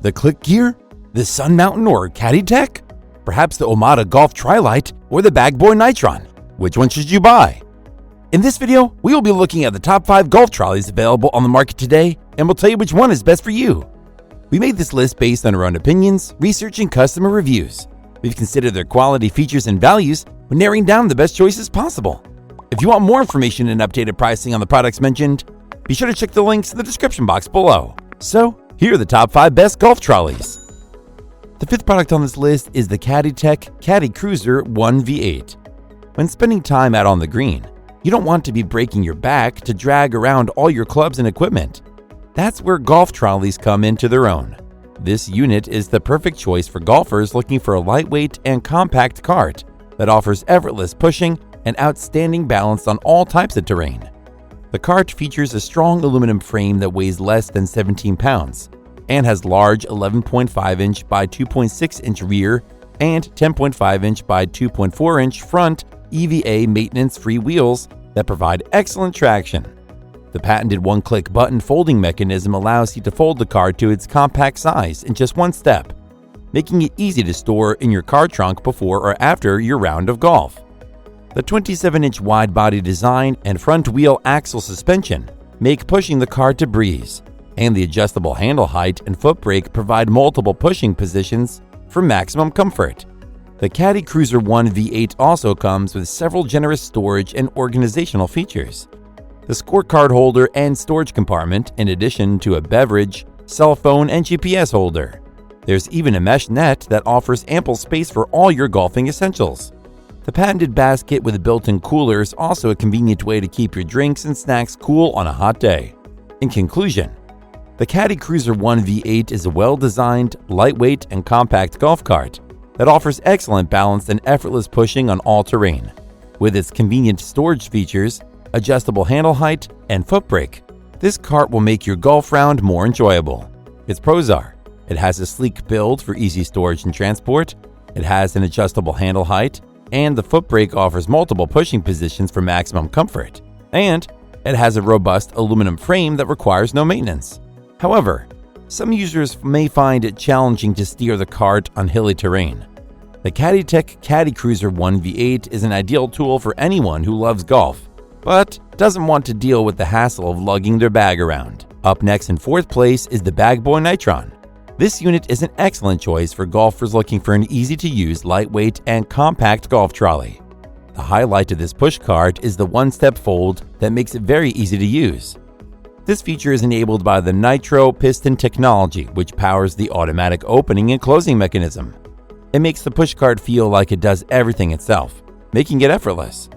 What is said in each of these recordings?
The Clicgear? The Sun Mountain or Caddytek? Perhaps the OMADA Golf Trilite or the BagBoy Nitron? Which one should you buy? In this video, we will be looking at the top 5 golf trolleys available on the market today, and we'll tell you which one is best for you. We made this list based on our own opinions, research, and customer reviews. We've considered their quality, features, and values when narrowing down the best choices possible. If you want more information and updated pricing on the products mentioned, be sure to check the links in the description box below. So, here are the top 5 best golf trolleys. The 5th product on this list is the Caddytek CaddyCruiser One V8. When spending time out on the green, you don't want to be breaking your back to drag around all your clubs and equipment. That's where golf trolleys come into their own. This unit is the perfect choice for golfers looking for a lightweight and compact cart that offers effortless pushing and outstanding balance on all types of terrain. The cart features a strong aluminum frame that weighs less than 17 pounds and has large 11.5-inch by 2.6-inch rear and 10.5-inch by 2.4-inch front EVA maintenance-free wheels that provide excellent traction. The patented one-click button folding mechanism allows you to fold the cart to its compact size in just one step, making it easy to store in your car trunk before or after your round of golf. The 27-inch wide-body design and front wheel axle suspension make pushing the cart a breeze, and the adjustable handle height and foot brake provide multiple pushing positions for maximum comfort. The CaddyCruiser One V8 also comes with several generous storage and organizational features. The scorecard holder and storage compartment, in addition to a beverage, cell phone, and GPS holder. There's even a mesh net that offers ample space for all your golfing essentials. The patented basket with built-in cooler is also a convenient way to keep your drinks and snacks cool on a hot day. In conclusion, the CaddyCruiser One V8 is a well-designed, lightweight, and compact golf cart that offers excellent balance and effortless pushing on all terrain. With its convenient storage features, adjustable handle height, and foot brake, this cart will make your golf round more enjoyable. Its pros are: it has a sleek build for easy storage and transport, it has an adjustable handle height, and the foot brake offers multiple pushing positions for maximum comfort, and it has a robust aluminum frame that requires no maintenance. However, some users may find it challenging to steer the cart on hilly terrain. The Caddytek CaddyCruiser One V8 is an ideal tool for anyone who loves golf, but doesn't want to deal with the hassle of lugging their bag around. Up next in 4th place is the BagBoy Nitron. This unit is an excellent choice for golfers looking for an easy-to-use, lightweight, and compact golf trolley. The highlight of this push cart is the one-step fold that makes it very easy to use. This feature is enabled by the Nitro piston technology, which powers the automatic opening and closing mechanism. It makes the push cart feel like it does everything itself, making it effortless.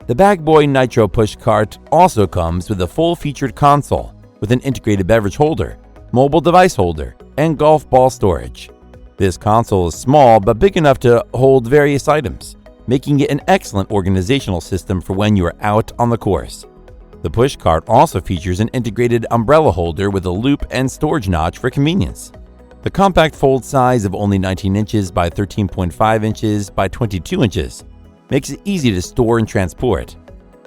The BagBoy Nitro push cart also comes with a full-featured console with an integrated beverage holder, mobile device holder, and golf ball storage. This console is small but big enough to hold various items, making it an excellent organizational system for when you are out on the course. The push cart also features an integrated umbrella holder with a loop and storage notch for convenience. The compact fold size of only 19 inches by 13.5 inches by 22 inches makes it easy to store and transport.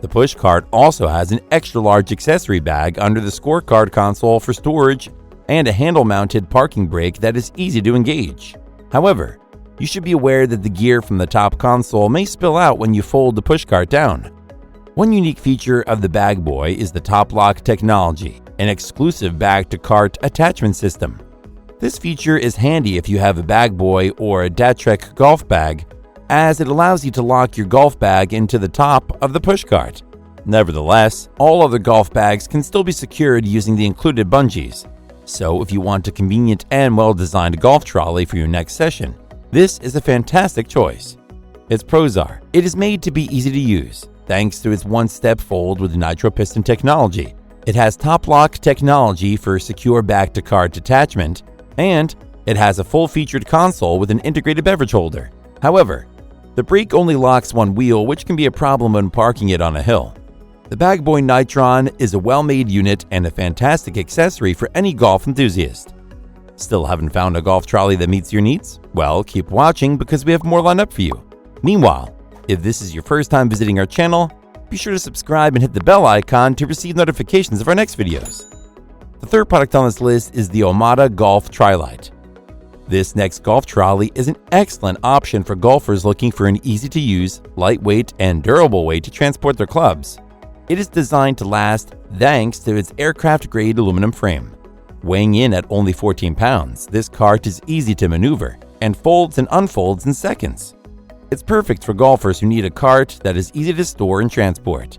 The push cart also has an extra-large accessory bag under the scorecard console for storage and a handle-mounted parking brake that is easy to engage. However, you should be aware that the gear from the top console may spill out when you fold the push cart down. One unique feature of the BagBoy is the top lock technology, an exclusive bag-to-cart attachment system. This feature is handy if you have a BagBoy or a Caddytek golf bag, as it allows you to lock your golf bag into the top of the push cart. Nevertheless, all other golf bags can still be secured using the included bungees. So if you want a convenient and well-designed golf trolley for your next session, this is a fantastic choice. Its pros are: it is made to be easy to use, thanks to its one-step fold with Nitro piston technology. It has top lock technology for secure back-to-cart attachment, and it has a full-featured console with an integrated beverage holder. However, the brake only locks one wheel, which can be a problem when parking it on a hill. The BagBoy Nitron is a well-made unit and a fantastic accessory for any golf enthusiast. Still haven't found a golf trolley that meets your needs? Well, keep watching because we have more lined up for you. Meanwhile, if this is your first time visiting our channel, be sure to subscribe and hit the bell icon to receive notifications of our next videos. The third product on this list is the OMADA Golf Trilite. This next golf trolley is an excellent option for golfers looking for an easy-to-use, lightweight, and durable way to transport their clubs. It is designed to last thanks to its aircraft-grade aluminum frame. Weighing in at only 14 pounds, this cart is easy to maneuver and folds and unfolds in seconds. It's perfect for golfers who need a cart that is easy to store and transport.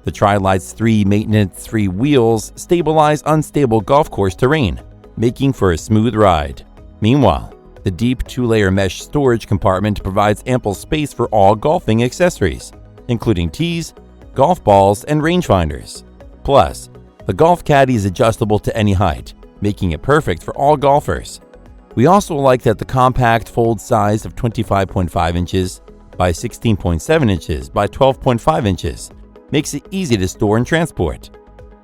The Trilite's 3 maintenance-free wheels stabilize unstable golf course terrain, making for a smooth ride. Meanwhile, the deep 2-layer mesh storage compartment provides ample space for all golfing accessories, including tees, golf balls, and rangefinders. Plus, the golf caddy is adjustable to any height, making it perfect for all golfers. We also like that the compact fold size of 25.5 inches by 16.7 inches by 12.5 inches makes it easy to store and transport.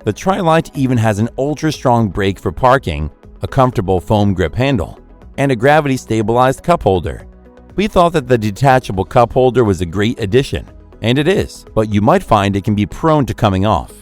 The Trilite even has an ultra-strong brake for parking, a comfortable foam grip handle, and a gravity-stabilized cup holder. We thought that the detachable cup holder was a great addition, and it is, but you might find it can be prone to coming off.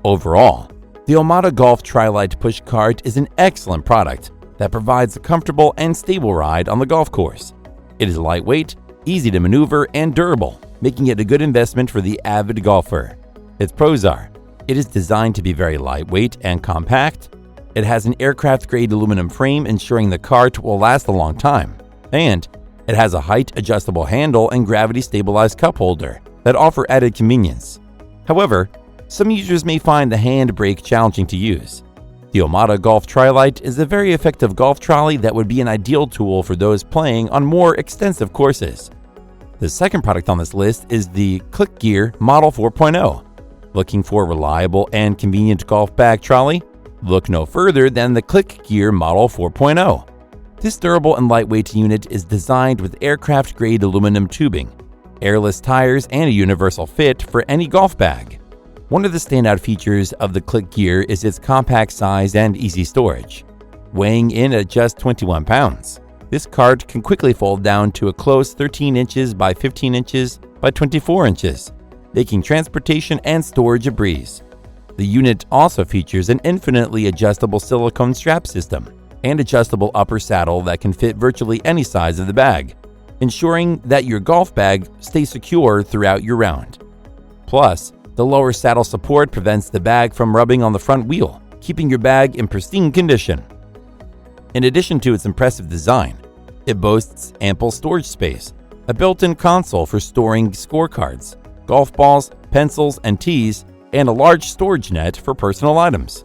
Overall, the OMADA Golf Trilite push cart is an excellent product that provides a comfortable and stable ride on the golf course. It is lightweight, easy to maneuver, and durable, making it a good investment for the avid golfer. Its pros are: it is designed to be very lightweight and compact. It has an aircraft-grade aluminum frame ensuring the cart will last a long time. And it has a height-adjustable handle and gravity-stabilized cup holder that offer added convenience. However, some users may find the hand brake challenging to use. The OMADA Golf Trilite is a very effective golf trolley that would be an ideal tool for those playing on more extensive courses. The second product on this list is the Clicgear Model 4.0. Looking for a reliable and convenient golf bag trolley? Look no further than the Clicgear Model 4.0. This durable and lightweight unit is designed with aircraft-grade aluminum tubing, airless tires, and a universal fit for any golf bag. One of the standout features of the Clicgear is its compact size and easy storage. Weighing in at just 21 pounds, this cart can quickly fold down to a close 13 inches by 15 inches by 24 inches, making transportation and storage a breeze. The unit also features an infinitely adjustable silicone strap system and adjustable upper saddle that can fit virtually any size of the bag, ensuring that your golf bag stays secure throughout your round. Plus, the lower saddle support prevents the bag from rubbing on the front wheel, keeping your bag in pristine condition. In addition to its impressive design, it boasts ample storage space, a built-in console for storing scorecards, golf balls, pencils, and tees, and a large storage net for personal items.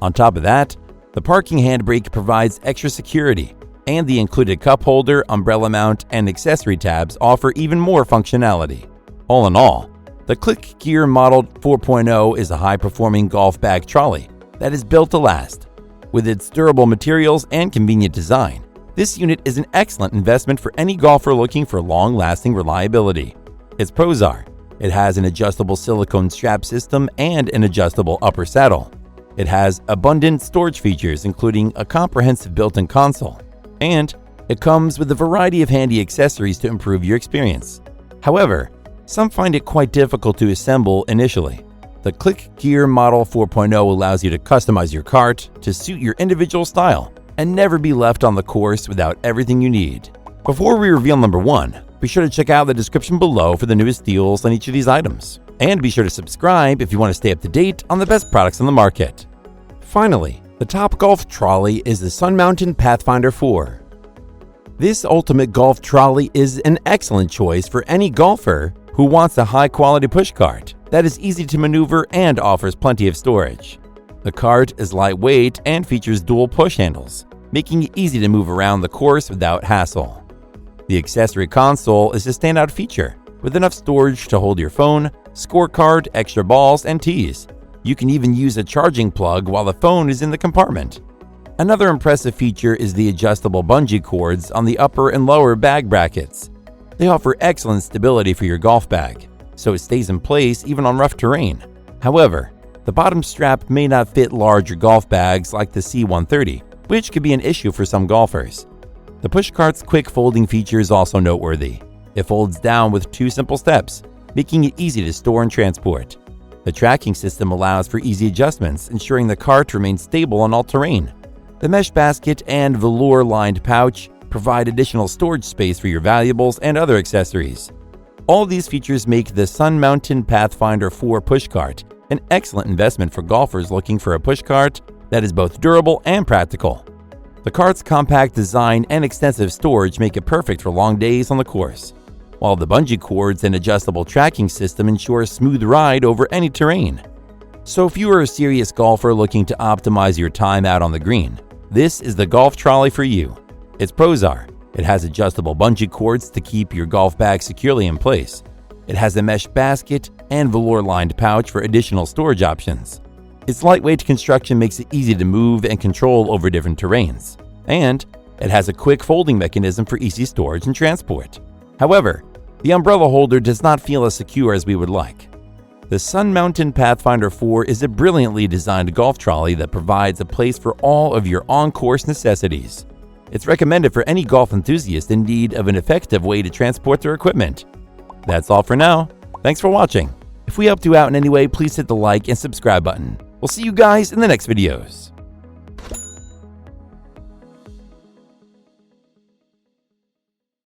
On top of that, the parking handbrake provides extra security, and the included cup holder, umbrella mount, and accessory tabs offer even more functionality. All in all, the Clicgear Model 4.0 is a high-performing golf bag trolley that is built to last. With its durable materials and convenient design, this unit is an excellent investment for any golfer looking for long-lasting reliability. Its pros are: it has an adjustable silicone strap system and an adjustable upper saddle. It has abundant storage features, including a comprehensive built-in console. And it comes with a variety of handy accessories to improve your experience. However, some find it quite difficult to assemble initially. The Clicgear Model 4.0 allows you to customize your cart to suit your individual style and never be left on the course without everything you need. Before we reveal number 1, be sure to check out the description below for the newest deals on each of these items. And be sure to subscribe if you want to stay up to date on the best products on the market. Finally, the top golf trolley is the Sun Mountain Pathfinder 4. This ultimate golf trolley is an excellent choice for any golfer who wants a high-quality push cart that is easy to maneuver and offers plenty of storage. The cart is lightweight and features dual push handles, making it easy to move around the course without hassle. The accessory console is a standout feature, with enough storage to hold your phone, scorecard, extra balls, and tees. You can even use a charging plug while the phone is in the compartment. Another impressive feature is the adjustable bungee cords on the upper and lower bag brackets. They offer excellent stability for your golf bag, so it stays in place even on rough terrain. However, the bottom strap may not fit larger golf bags like the C130, which could be an issue for some golfers. The pushcart's quick folding feature is also noteworthy. It folds down with 2 simple steps, making it easy to store and transport. The tracking system allows for easy adjustments, ensuring the cart remains stable on all terrain. The mesh basket and velour-lined pouch provide additional storage space for your valuables and other accessories. All of these features make the Sun Mountain Pathfinder 4 pushcart an excellent investment for golfers looking for a pushcart that is both durable and practical. The cart's compact design and extensive storage make it perfect for long days on the course, while the bungee cords and adjustable tracking system ensure a smooth ride over any terrain. So if you are a serious golfer looking to optimize your time out on the green, this is the Golf Trolley for you. Its pros are: it has adjustable bungee cords to keep your golf bag securely in place. It has a mesh basket and velour-lined pouch for additional storage options. Its lightweight construction makes it easy to move and control over different terrains. And it has a quick folding mechanism for easy storage and transport. However, the umbrella holder does not feel as secure as we would like. The Sun Mountain Pathfinder 4 is a brilliantly designed golf trolley that provides a place for all of your on-course necessities. It's recommended for any golf enthusiast in need of an effective way to transport their equipment. That's all for now. Thanks for watching. If we helped you out in any way, please hit the like and subscribe button. We'll see you guys in the next videos.